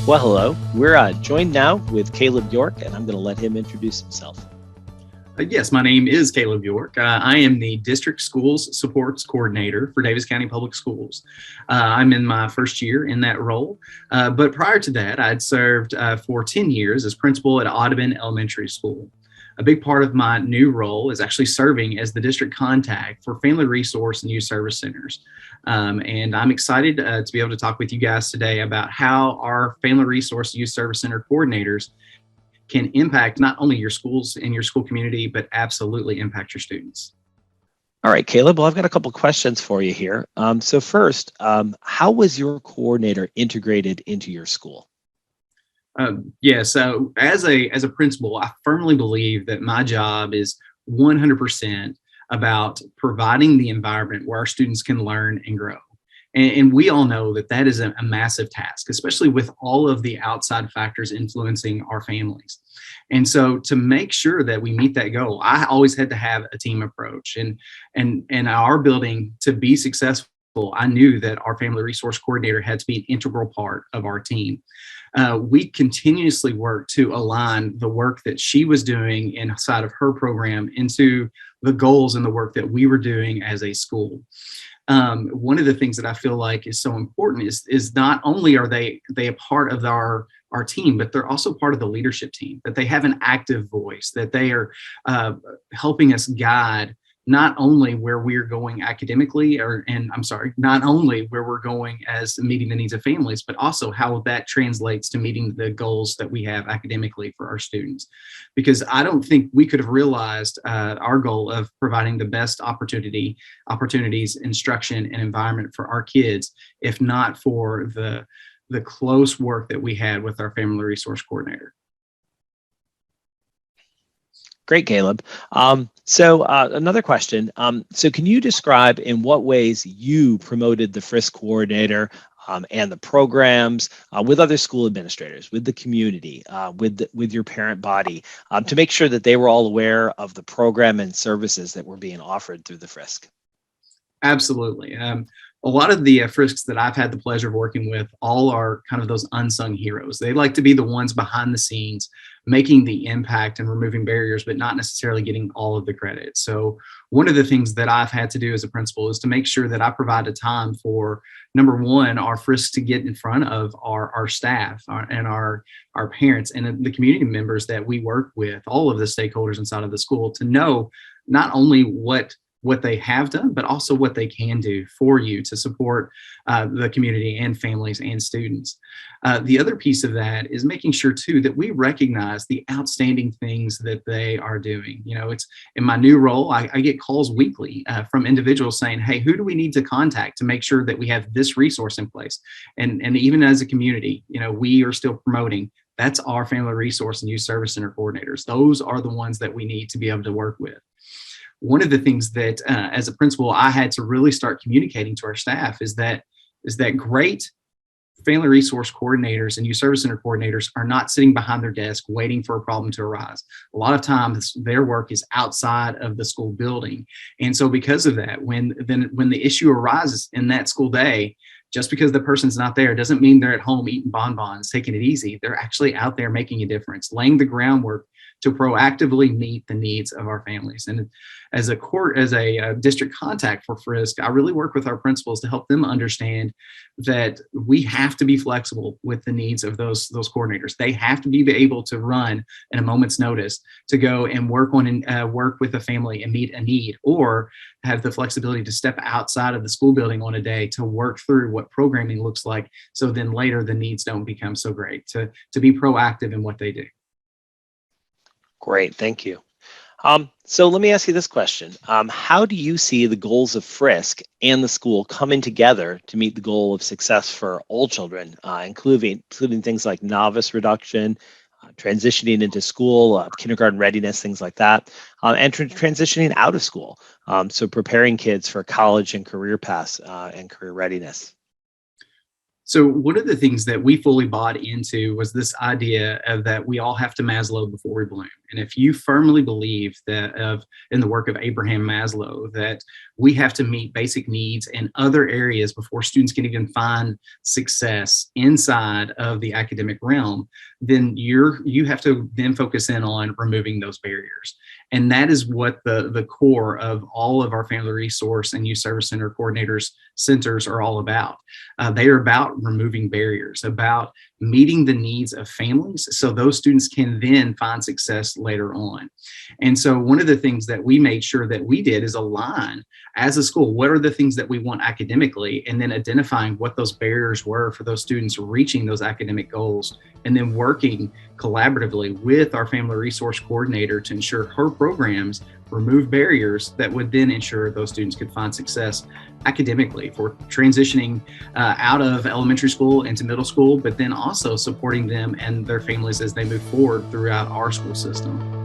Well, hello. We're joined now with Caleb York, and I'm going to let him introduce himself. Yes, my name is Caleb York. I am the District Schools Supports Coordinator for Davis County Public Schools. I'm in my first year in that role, but prior to that, I'd served for 10 years as principal at Audubon Elementary School. A big part of my new role is actually serving as the district contact for Family Resource and Youth Service Centers. And I'm excited to be able to talk with you guys today about how our Family Resource and Youth Service Center coordinators can impact not only your schools and your school community, but absolutely impact your students. All right, Caleb, well, I've got a couple questions for you here. So first, how was your coordinator integrated into your school? So as a principal, I firmly believe that my job is 100% about providing the environment where our students can learn and grow. And we all know that that is a massive task, especially with all of the outside factors influencing our families. And so to make sure that we meet that goal, I always had to have a team approach. And our building, to be successful, I knew that our family resource coordinator had to be an integral part of our team. We continuously worked to align the work that she was doing inside of her program into the goals and the work that we were doing as a school. One of the things that I feel like is so important is not only are they a part of our team, but they're also part of the leadership team, that they have an active voice, that they are helping us guide not only where we're going academically, not only where we're going as meeting the needs of families, but also how that translates to meeting the goals that we have academically for our students. Because I don't think we could have realized our goal of providing the best opportunities, instruction, and environment for our kids, if not for the close work that we had with our family resource coordinator. Great, Caleb. So another question. So can you describe in what ways you promoted the FRYSC coordinator and the programs with other school administrators, with the community, with your parent body, to make sure that they were all aware of the program and services that were being offered through the FRYSC? Absolutely. A lot of the FRYSCs that I've had the pleasure of working with all are kind of those unsung heroes. They like to be the ones behind the scenes, making the impact and removing barriers, but not necessarily getting all of the credit. So one of the things that I've had to do as a principal is to make sure that I provide a time for, number one, our FRYSCs to get in front of our staff and our parents and the community members that we work with, all of the stakeholders inside of the school, to know not only what they have done, but also what they can do for you to support the community and families and students. The other piece of that is making sure too that we recognize the outstanding things that they are doing. You know, it's in my new role, I get calls weekly from individuals saying, hey, who do we need to contact to make sure that we have this resource in place? And even as a community, you know, we are still promoting. That's our family resource and youth service center coordinators. Those are the ones that we need to be able to work with. One of the things that as a principal, I had to really start communicating to our staff is that great family resource coordinators and youth service center coordinators are not sitting behind their desk waiting for a problem to arise. A lot of times their work is outside of the school building. And so because of that, when the issue arises in that school day, just because the person's not there doesn't mean they're at home eating bonbons, taking it easy. They're actually out there making a difference, laying the groundwork to proactively meet the needs of our families. And as a district contact for FRYSC, I really work with our principals to help them understand that we have to be flexible with the needs of those coordinators. They have to be able to run at a moment's notice to go and work with a family and meet a need, or have the flexibility to step outside of the school building on a day to work through what programming looks like. So then later the needs don't become so great, to be proactive in what they do. Great, thank you. So let me ask you this question. How do you see the goals of FRYSC and the school coming together to meet the goal of success for all children, including things like novice reduction, transitioning into school, kindergarten readiness, things like that, and transitioning out of school, so preparing kids for college and career paths and career readiness? So one of the things that we fully bought into was this idea of that we all have to Maslow before we bloom. And if you firmly believe that in the work of Abraham Maslow, that we have to meet basic needs in other areas before students can even find success inside of the academic realm, then you have to then focus in on removing those barriers. And that is what the core of all of our family resource and youth service center coordinators centers are all about. They are about removing barriers, about meeting the needs of families so those students can then find success later on. And so one of the things that we made sure that we did is align as a school, what are the things that we want academically, and then identifying what those barriers were for those students reaching those academic goals, and then working collaboratively with our family resource coordinator to ensure her programs remove barriers that would then ensure those students could find success academically for transitioning out of elementary school into middle school, but then also supporting them and their families as they move forward throughout our school system.